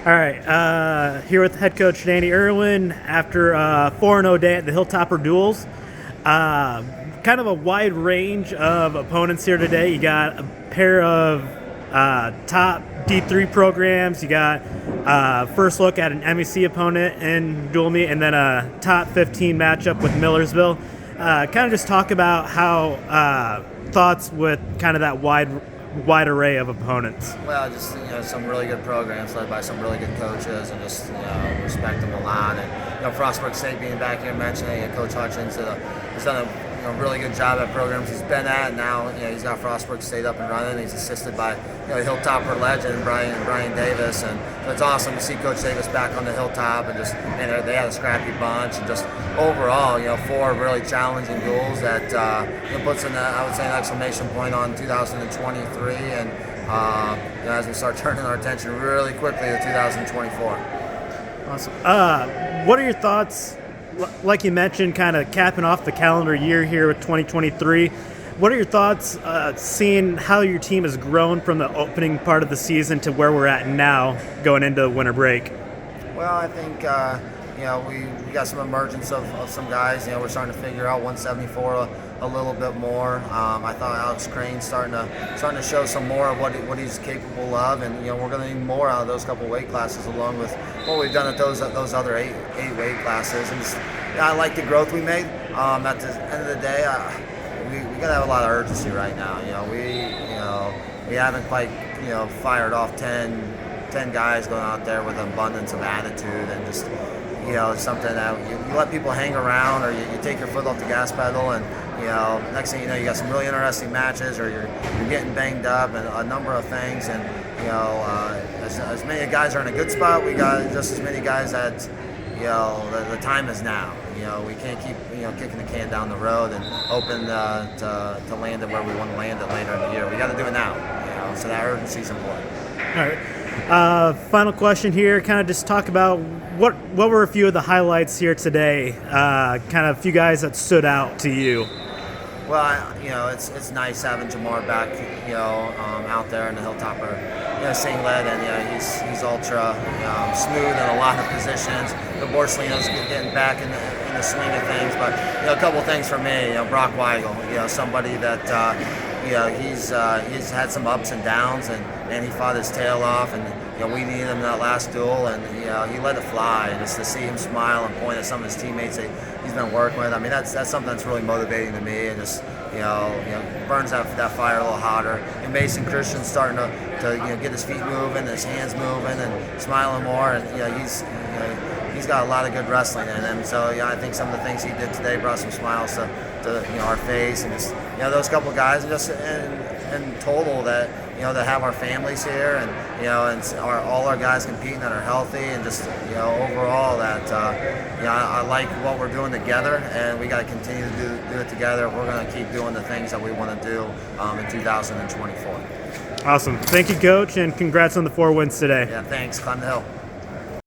All right, here with head coach Danny Irwin after 4-0 day at the Hilltopper duels. Kind of a wide range of opponents here today. You got a pair of top D3 programs. You got first look at an MEC opponent in dual meet, and then a top 15 matchup with Millersville. Kind of just talk about how thoughts with kind of that wide array of opponents. Well, just some really good programs led by some really good coaches, and just respect them a lot. And Frostburg State being back here, mentioning Coach Hutchins has done a really good job at programs he's been at. And now he's got Frostburg State up and running. He's assisted by Hilltopper legend Brian Davis, and it's awesome to see Coach Davis back on the Hilltop. And just they had a scrappy bunch, and just overall 4 really challenging duels that puts I would say an exclamation point on 2023, and as we start turning our attention really quickly to 2024. Awesome. What are your thoughts? Like you mentioned, kind of capping off the calendar year here with 2023. What are your thoughts seeing how your team has grown from the opening part of the season to where we're at now going into winter break? Well, I think we got some emergence of some guys. We're starting to figure out 174 a little bit more. I thought Alex Crane's starting to show some more of what he's capable of, and we're going to need more out of those couple weight classes, along with what we've done at those other eight weight classes. And just, I like the growth we made. At the end of the day, we got to have a lot of urgency right now. We haven't quite fired off 10 guys going out there with an abundance of attitude, and just it's something that you let people hang around, or you take your foot off the gas pedal, and next thing you know, you got some really interesting matches, or you're getting banged up, and a number of things. And as many guys are in a good spot, we got just as many guys that the time is now. We can't keep kicking the can down the road and hoping to land it where we want to land it later in the year. We got to do it now. So that urgency is important. All right. Final question here. Kind of just talk about what were a few of the highlights here today. Kind of a few guys that stood out to you. Well, it's nice having Jamar back, out there in the Hilltopper, singlet, and he's ultra smooth in a lot of positions. The Borslino's getting back in the swing of things, but a couple things for me. Brock Weigel, somebody that he's had some ups and downs, and he fought his tail off, and we needed him in that last duel, and he let it fly. And just to see him smile and point at some of his teammates that he's been working with, I mean that's something that's really motivating to me, and just burns that fire a little hotter. And Mason Christian's starting to get his feet moving, his hands moving, and smiling more, and he's got a lot of good wrestling in him. So I think some of the things he did today brought some smiles to our face, and just those couple of guys, and just in total that that have our families here, and and all our guys competing that are healthy, and just overall that I like what we're doing together, and we got to continue to do it together. We're going to keep doing the things that we want to do in 2024. Awesome. Thank you, Coach, and congrats on the 4 wins today. Yeah, thanks. Climb the hill.